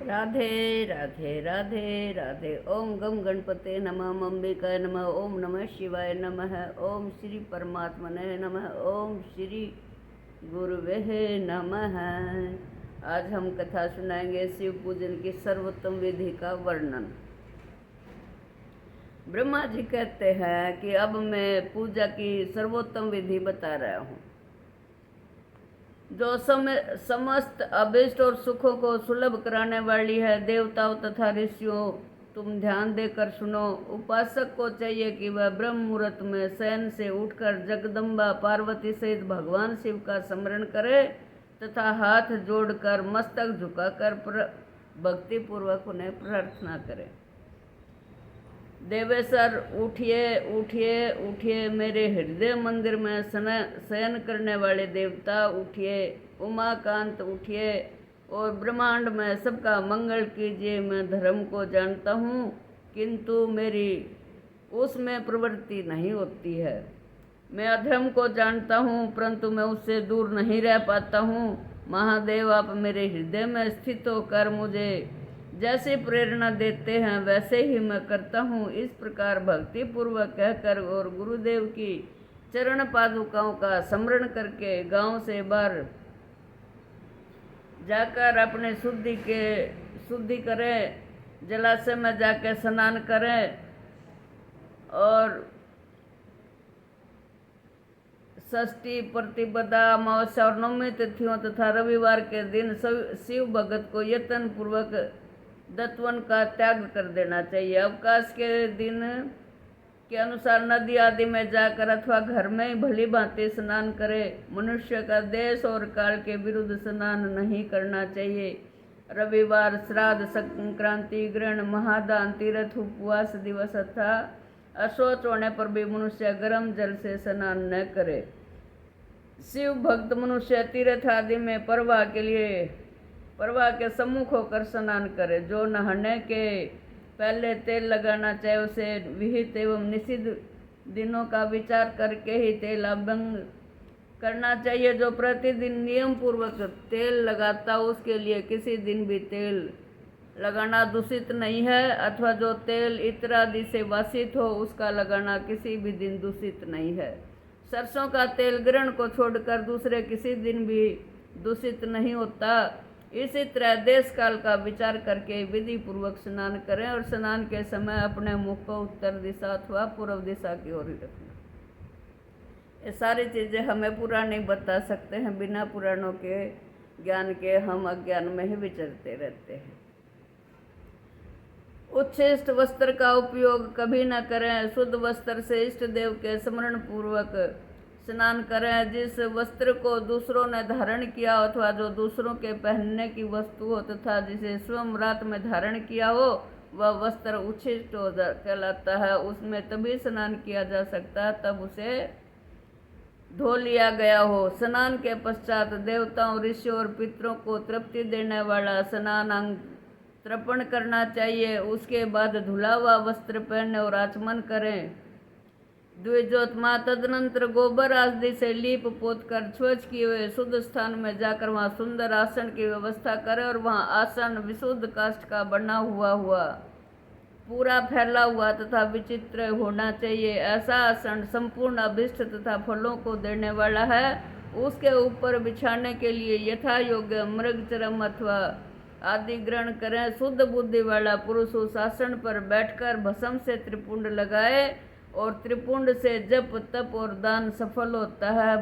राधे राधे राधे राधे। ओम गम गणपते नमः, अंबिकाय नमः, ओम नमः शिवाय नमः, ओम श्री परमात्मने नमः, ओम श्री गुरुवे नमः। आज हम कथा सुनाएंगे शिव पूजन की सर्वोत्तम विधि का वर्णन। ब्रह्मा जी कहते हैं कि अब मैं पूजा की सर्वोत्तम विधि बता रहा हूँ, जो समस्त अभिष्ट और सुखों को सुलभ कराने वाली है। देवताओं तथा ऋषियों, तुम ध्यान देकर सुनो। उपासक को चाहिए कि वह ब्रह्म मुहूर्त में शयन से उठकर जगदम्बा पार्वती सहित भगवान शिव का स्मरण करे तथा हाथ जोड़कर मस्तक झुकाकर भक्ति पूर्वक उन्हें प्रार्थना करे। देवेश्वर उठिए उठिए उठिए, मेरे हृदय मंदिर में शयन करने वाले देवता उठिए। उमाकांत उठिए और ब्रह्मांड में सबका मंगल कीजिए। मैं धर्म को जानता हूँ, किंतु मेरी उसमें प्रवृत्ति नहीं होती है। मैं अधर्म को जानता हूँ, परंतु मैं उससे दूर नहीं रह पाता हूँ। महादेव, आप मेरे हृदय में स्थित होकर मुझे जैसे प्रेरणा देते हैं वैसे ही मैं करता हूँ। इस प्रकार भक्ति पूर्वक कहकर और गुरुदेव की चरण पादुकाओं का स्मरण करके गांव से बाहर जाकर अपने शुद्धि करें। जलाशय में जाकर स्नान करें और षष्ठी, प्रतिपदा, अमावस्या और नवमी तिथियों तथा रविवार के दिन शिव भगत को यत्न पूर्वक दत्वन का त्याग कर देना चाहिए। अवकाश के दिन के अनुसार नदी आदि में जाकर अथवा घर में ही भली भांति स्नान करे। मनुष्य का देश और काल के विरुद्ध स्नान नहीं करना चाहिए। रविवार, श्राद्ध, संक्रांति, ग्रहण, महादान, तीर्थ, उपवास दिवस तथा अशौच होने पर भी मनुष्य गर्म जल से स्नान न करे। शिव भक्त मनुष्य तीर्थ आदि में प्रवाह के सम्मुख होकर स्नान करे। जो नहाने के पहले तेल लगाना चाहे उसे विहित एवं निषिद्ध दिनों का विचार करके ही तेल अभ्यंग करना चाहिए। जो प्रतिदिन नियम पूर्वक तेल लगाता उसके लिए किसी दिन भी तेल लगाना दूषित नहीं है, अथवा जो तेल इत्रादि से वासित हो उसका लगाना किसी भी दिन दूषित नहीं है। सरसों का तेल ग्रहण को छोड़कर दूसरे किसी दिन भी दूषित नहीं होता। इसी तरह देश काल का विचार करके विधि पूर्वक स्नान करें और स्नान के समय अपने मुख को उत्तर दिशा अथवा पूर्व दिशा की ओर रखना। ये सारी चीज़ें हमें पुराण नहीं बता सकते हैं। बिना पुराणों के ज्ञान के हम अज्ञान में ही विचरते रहते हैं। उच्छिष्ट वस्त्र का उपयोग कभी न करें। शुद्ध वस्त्र से इष्ट देव के स्मरण पूर्वक स्नान करें। जिस वस्त्र को दूसरों ने धारण किया हो अथवा जो दूसरों के पहनने की वस्तु हो तथा जिसे स्वयं रात में धारण किया हो, वह वस्त्र उच्छिष्ट कहलाता है। उसमें तभी स्नान किया जा सकता है तब उसे धो लिया गया हो। स्नान के पश्चात देवताओं, ऋषियों और पितरों को तृप्ति देने वाला स्नान अंग तर्पण करना चाहिए। उसके बाद धुला हुआ वस्त्र पहने और आचमन करें। द्विजोत्मा तदनंतर गोबर आदि से लीप पोत कर स्वच्छ किए हुए शुद्ध स्थान में जाकर वहाँ सुंदर आसन की व्यवस्था करें और वहाँ आसन विशुद्ध काष्ठ का बना हुआ पूरा फैला हुआ तथा विचित्र होना चाहिए। ऐसा आसन संपूर्ण अभिष्ट तथा फलों को देने वाला है। उसके ऊपर बिछाने के लिए यथा योग्य मृगचरम अथवा आदि ग्रहण करें। शुद्ध बुद्धि वाला पुरुष उस आसन पर बैठकर भस्म से त्रिपुंड लगाए और त्रिपुंड से जप, तप और दान सफल होता है।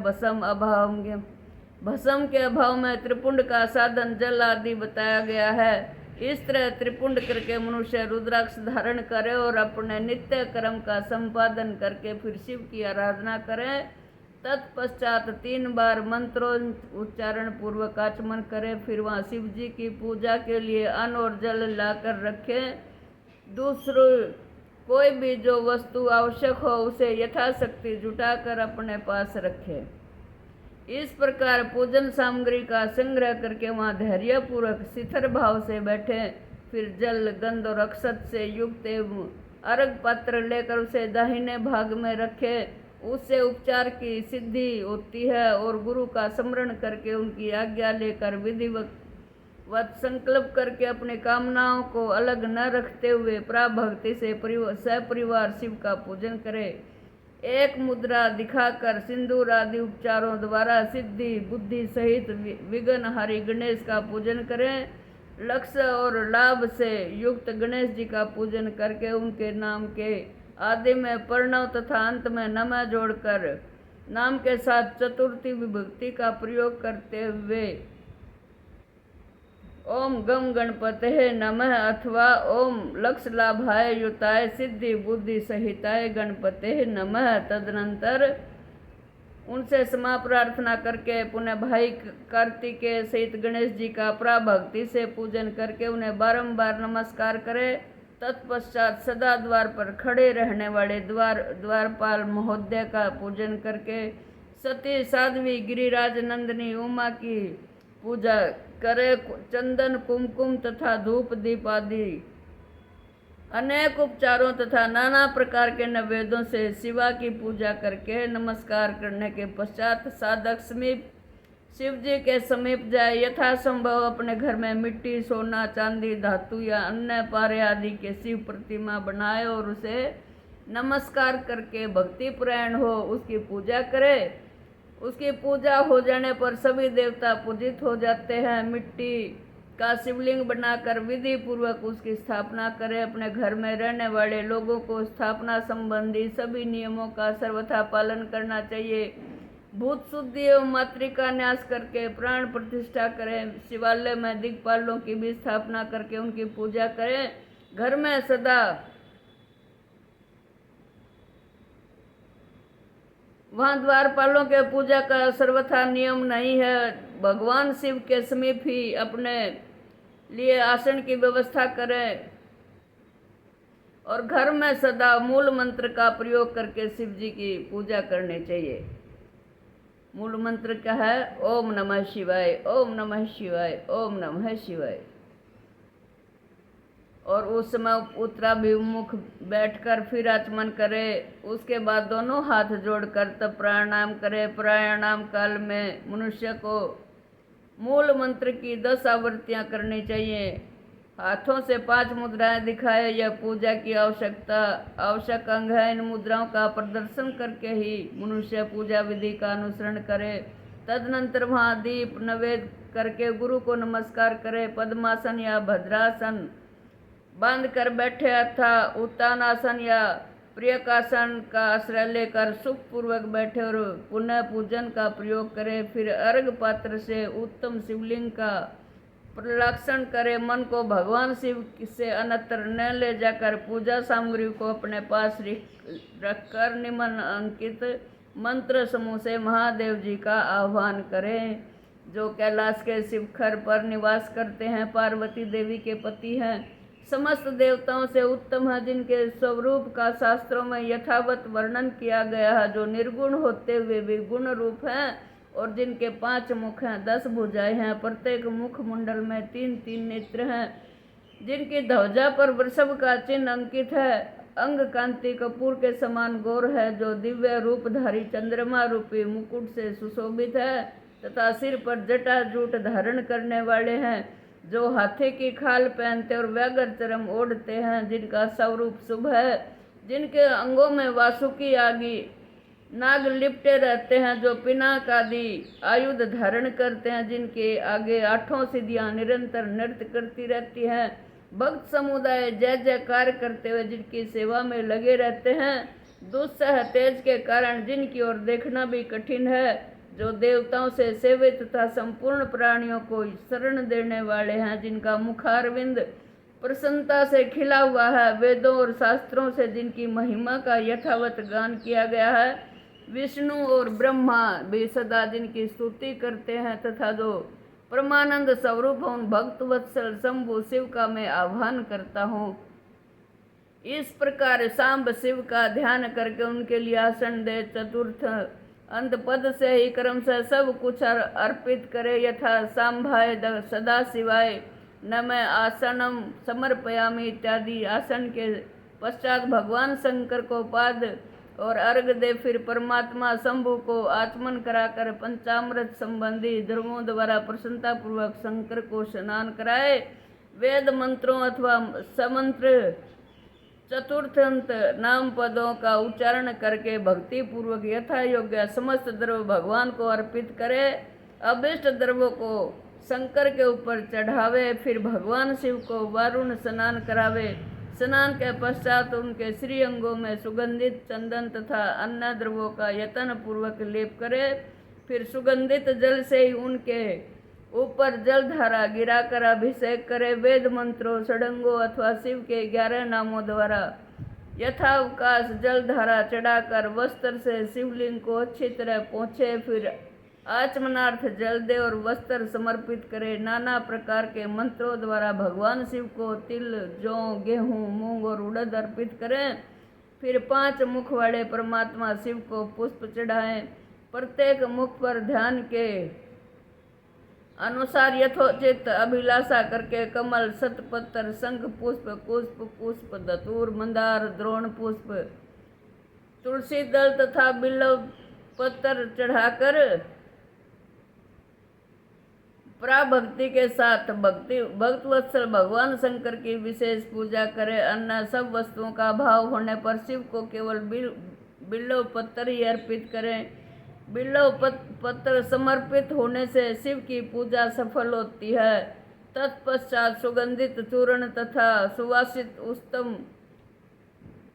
भस्म के अभाव में त्रिपुंड का साधन जल आदि बताया गया है। इस तरह त्रिपुंड करके मनुष्य रुद्राक्ष धारण करे और अपने नित्य कर्म का संपादन करके फिर शिव की आराधना करें। तत्पश्चात 3 बार मंत्रों उच्चारण पूर्वक आचमन करें। फिर वहाँ शिव जी की पूजा के लिए अन्न और जल लाकर रखें। दूसरी कोई भी जो वस्तु आवश्यक हो उसे यथाशक्ति जुटाकर अपने पास रखें। इस प्रकार पूजन सामग्री का संग्रह करके वहाँ धैर्यपूर्वक शिथिर भाव से बैठें। फिर जल, गंध और अक्षत से युक्त एवं अर्घ पात्र लेकर उसे दाहिने भाग में रखें। उससे उपचार की सिद्धि होती है और गुरु का स्मरण करके उनकी आज्ञा लेकर विधिवत वह संकल्प करके अपनी कामनाओं को अलग न रखते हुए प्राभक्ति से सपरिवार शिव का पूजन करे। एक मुद्रा दिखाकर सिंदूर आदि उपचारों द्वारा सिद्धि बुद्धि सहित विघ्नहारी गणेश का पूजन करें। लक्ष्य और लाभ से युक्त गणेश जी का पूजन करके उनके नाम के आदि में प्रणव तथा अंत में नमः जोड़कर नाम के साथ चतुर्थी विभक्ति का प्रयोग करते हुए ओम गम गणपते नमः अथवा ओम लक्ष्य लाभाय युताय सिद्धि बुद्धि सहिताय गणपते नमः तदनंतर उनसे क्षमा प्रार्थना करके पुनः भाई कार्तिकेय सहित गणेश जी का प्राभक्ति से पूजन करके उन्हें बारंबार नमस्कार करें। तत्पश्चात सदा द्वार पर खड़े रहने वाले द्वारपाल महोदय का पूजन करके सती साध्वी गिरिराज नंदिनी उमा की पूजा करे। चंदन कुमकुम तथा धूप दीप आदि अनेक उपचारों तथा नाना प्रकार के नैवेद्यों से शिवा की पूजा करके नमस्कार करने के पश्चात साधक शिव जी के समीप जाए। यथासंभव अपने घर में मिट्टी सोना चांदी धातु या अन्य पारे आदि के शिव प्रतिमा बनाए और उसे नमस्कार करके भक्ति परायण हो उसकी पूजा करे। उसकी पूजा हो जाने पर सभी देवता पूजित हो जाते हैं। मिट्टी का शिवलिंग बनाकर विधि पूर्वक उसकी स्थापना करें। अपने घर में रहने वाले लोगों को स्थापना संबंधी सभी नियमों का सर्वथा पालन करना चाहिए। भूत शुद्धि एवं मातृका न्यास करके प्राण प्रतिष्ठा करें। शिवालय में दिक्पालों की भी स्थापना करके उनकी पूजा करें। घर में सदा वहाँ द्वारपालों के पूजा का सर्वथा नियम नहीं है। भगवान शिव के समीप ही अपने लिए आसन की व्यवस्था करें और घर में सदा मूल मंत्र का प्रयोग करके शिव जी की पूजा करनी चाहिए। मूल मंत्र क्या है? ओम नमः शिवाय, ओम नमः शिवाय, ओम नमः शिवाय। और उस समय उत्तराभिमुख बैठकर फिर आचमन करे। उसके बाद दोनों हाथ जोड़कर तब प्राणायाम करे। प्राणायाम काल में मनुष्य को मूल मंत्र की 10 आवृत्तियां करनी चाहिए। हाथों से 5 मुद्राएं दिखाए। यह पूजा की आवश्यक अंग है। इन मुद्राओं का प्रदर्शन करके ही मनुष्य पूजा विधि का अनुसरण करे। तदनंतर वहाँ दीप नैवेद्य करके गुरु को नमस्कार करे। पद्मासन या भद्रासन बांध कर बैठे अथा उत्तानासन या प्रियकासन का आश्रय लेकर सुख पूर्वक बैठे और पुनः पूजन का प्रयोग करें। फिर अर्घ पात्र से उत्तम शिवलिंग का प्रलक्षण करे। मन को भगवान शिव से अन्यत्र न ले जाकर पूजा सामग्री को अपने पास रखकर निम्न अंकित मंत्र समूह से महादेव जी का आह्वान करें, जो कैलाश के शिखर पर निवास करते हैं, पार्वती देवी के पति हैं, समस्त देवताओं से उत्तम है, जिनके स्वरूप का शास्त्रों में यथावत वर्णन किया गया है, जो निर्गुण होते हुए भी गुण रूप हैं और जिनके 5 मुख हैं, 10 भुजाएं हैं, प्रत्येक मुख मंडल में 3-3 नेत्र हैं, जिनकी ध्वजा पर वृषभ का चिन्ह अंकित है, अंग कांति कपूर के समान गौर है, जो दिव्य रूपधारी चंद्रमा रूपी मुकुट से सुशोभित है तथा सिर पर जटा जूट धारण करने वाले हैं, जो हाथी की खाल पहनते और व्याघ्र चरम ओढ़ते हैं, जिनका स्वरूप शुभ है, जिनके अंगों में वासुकी आदि नाग लिपटे रहते हैं, जो पिनाक आदि आयुध धारण करते हैं, जिनके आगे 8 सिद्धियां निरंतर नृत्य करती रहती हैं, भक्त समुदाय जय जयकार करते हुए जिनकी सेवा में लगे रहते हैं, दुस्सह तेज के कारण जिनकी ओर देखना भी कठिन है, जो देवताओं से सेवित तथा संपूर्ण प्राणियों को शरण देने वाले हैं, जिनका मुखारविंद प्रसन्नता से खिला हुआ है, वेदों और शास्त्रों से जिनकी महिमा का यथावत गान किया गया है, विष्णु और ब्रह्मा भी सदा जिनकी स्तुति करते हैं तथा जो परमानंद स्वरूप उन भक्त वत्सल शंभु शिव का मैं आह्वान करता हूँ। इस प्रकार सांब शिव का ध्यान करके उनके लिए आसन दे। चतुर्थ अंत पद से ही क्रम से सब कुछ अर्पित करे। यथा सांभाय सदा शिवाय नमः आसनम समर्पयामि इत्यादि आसन के पश्चात भगवान शंकर को पाद और अर्घ दे। फिर परमात्मा शंभु को आचमन कराकर पंचामृत संबंधी धर्मों द्वारा प्रसन्नता पूर्वक शंकर को स्नान कराए। वेद मंत्रों अथवा समंत्र चतुर्थंत नाम पदों का उच्चारण करके भक्ति पूर्वक यथा योग्य समस्त द्रव्य भगवान को अर्पित करे। अभिष्ट द्रव्यों को शंकर के ऊपर चढ़ावे। फिर भगवान शिव को वारुण स्नान करावे। स्नान के पश्चात उनके श्री अंगों में सुगंधित चंदन तथा अन्य द्रव्यों का यत्न पूर्वक लेप करे। फिर सुगंधित जल से ही उनके ऊपर जलधारा गिराकर अभिषेक करे। वेद मंत्रों षडंगों अथवा शिव के 11 नामों द्वारा यथावकाश जलधारा चढ़ाकर वस्त्र से शिवलिंग को अच्छी तरह पोंछे। फिर आचमनार्थ जल दे और वस्त्र समर्पित करे। नाना प्रकार के मंत्रों द्वारा भगवान शिव को तिल, जौ, गेहूँ, मूंग और उड़द अर्पित करें। फिर 5 मुख वाले परमात्मा शिव को पुष्प चढ़ाएं। प्रत्येक मुख पर ध्यान के अनुसार यथोचित अभिलाषा करके कमल, शतपत्र, शंख पुष्प, पुष्प पुष्प, धतूर, मंदार, द्रोण पुष्प, तुलसी दल तथा बिल्व पत्र चढ़ाकर प्राभक्ति के साथ भक्तवत्सल भगवान शंकर की विशेष पूजा करे। अन्य सब वस्तुओं का अभाव होने पर शिव को केवल बिल्व पत्र ही अर्पित करें। बिल्व पत्र समर्पित होने से शिव की पूजा सफल होती है। तत्पश्चात सुगंधित चूर्ण तथा सुवासित उत्तम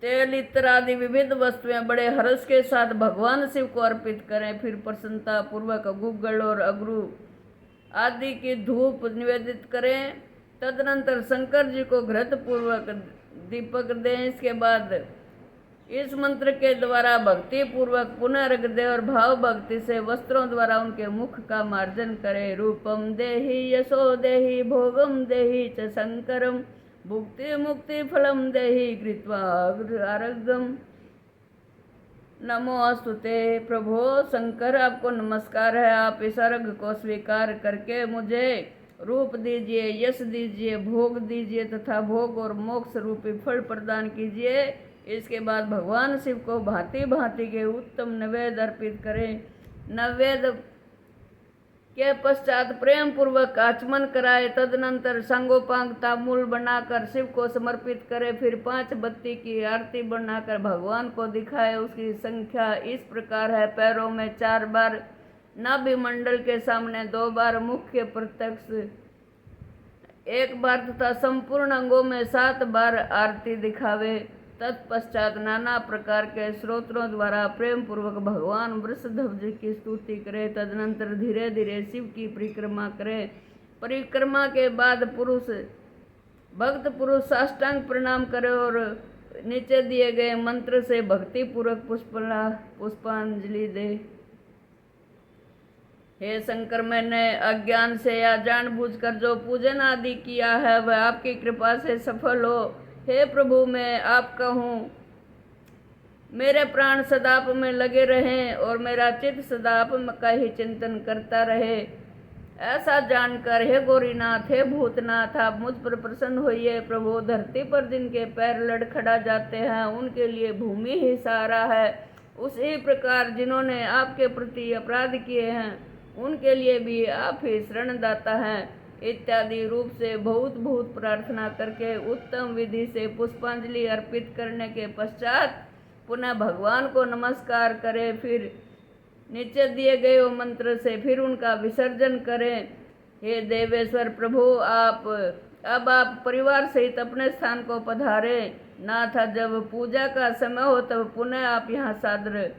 तेल इत्यादि विविध वस्तुएं बड़े हर्ष के साथ भगवान शिव को अर्पित करें। फिर प्रसन्नता पूर्वक गुग्गल और अगरू आदि की धूप निवेदित करें। तदनंतर शंकर जी को घृत पूर्वक दीपक दें। इसके बाद इस मंत्र के द्वारा भक्ति पूर्वक पुनः अर्घ दे और भाव भक्ति से वस्त्रों द्वारा उनके मुख का मार्जन करे। रूपम देहि यशो देहि भोगम देहि च शंकरम भुक्ति मुक्ति फलम देहि कृत्वा आरग्यम। नमो अस्तुते प्रभो शंकर, आपको नमस्कार है। आप इस अर्घ को स्वीकार करके मुझे रूप दीजिए, यश दीजिए, भोग दीजिए तथा भोग और मोक्ष रूपी फल प्रदान कीजिए। इसके बाद भगवान शिव को भांति भांति के उत्तम नैवेद्य अर्पित करें। नैवेद्य के पश्चात प्रेम पूर्वक आचमन कराए। तदनंतर सांगोपांग तांबूल बनाकर शिव को समर्पित करे। फिर 5 बत्ती की आरती बनाकर भगवान को दिखाए। उसकी संख्या इस प्रकार है: पैरों में 4 बार, नाभि मंडल के सामने 2 बार, मुख्य प्रत्यक्ष 1 बार तथा संपूर्ण अंगों में 7 बार आरती दिखावे। तत्पश्चात नाना प्रकार के स्रोतों द्वारा प्रेम पूर्वक भगवान वृषध्वज की स्तुति करे। तदनंतर धीरे धीरे शिव की परिक्रमा करे। परिक्रमा के बाद भक्त पुरुष साष्टांग प्रणाम करे और नीचे दिए गए मंत्र से भक्ति पूर्वक पुष्पांजलि दे। हे शंकर, मैंने अज्ञान से या जानबूझकर जो पूजन आदि किया है वह आपकी कृपा से सफल हो। हे प्रभु, मैं आपका हूँ। मेरे प्राण सदा आप में लगे रहें और मेरा चित्त सदा आप का ही चिंतन करता रहे। ऐसा जानकर हे गौरीनाथ, हे भूतनाथ, आप मुझ पर प्रसन्न होइए। प्रभु, धरती पर जिनके पैर लड़खड़ा जाते हैं उनके लिए भूमि ही सहारा है। उसी प्रकार जिन्होंने आपके प्रति अपराध किए हैं उनके लिए भी आप ही शरणदाता हैं। इत्यादि रूप से बहुत प्रार्थना करके उत्तम विधि से पुष्पांजलि अर्पित करने के पश्चात पुनः भगवान को नमस्कार करें। फिर नीचे दिए गए वो मंत्र से फिर उनका विसर्जन करें। हे देवेश्वर प्रभु, अब आप परिवार सहित अपने स्थान को पधारें। नाथ, जब पूजा का समय हो तब पुनः आप यहाँ सादर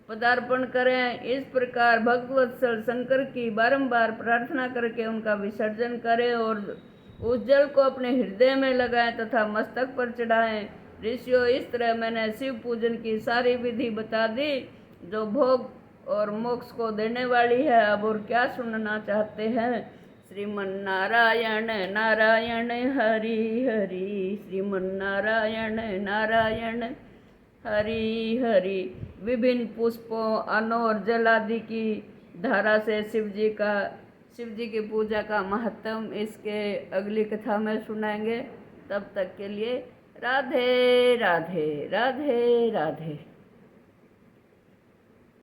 पदार्पण करें। इस प्रकार भगवत्सल शंकर की बारंबार प्रार्थना करके उनका विसर्जन करें और उस जल को अपने हृदय में लगाएं तथा मस्तक पर चढ़ाएं। ऋषियों, इस तरह मैंने शिव पूजन की सारी विधि बता दी जो भोग और मोक्ष को देने वाली है। अब और क्या सुनना चाहते हैं? श्रीमन्नारायण नारायण हरि हरि, श्रीमन्नारायण नारायण हरि हरि। विभिन्न पुष्पों, अन्न और जल आदि की धारा से शिव जी की पूजा का महत्व इसके अगली कथा में सुनाएंगे। तब तक के लिए राधे राधे राधे राधे।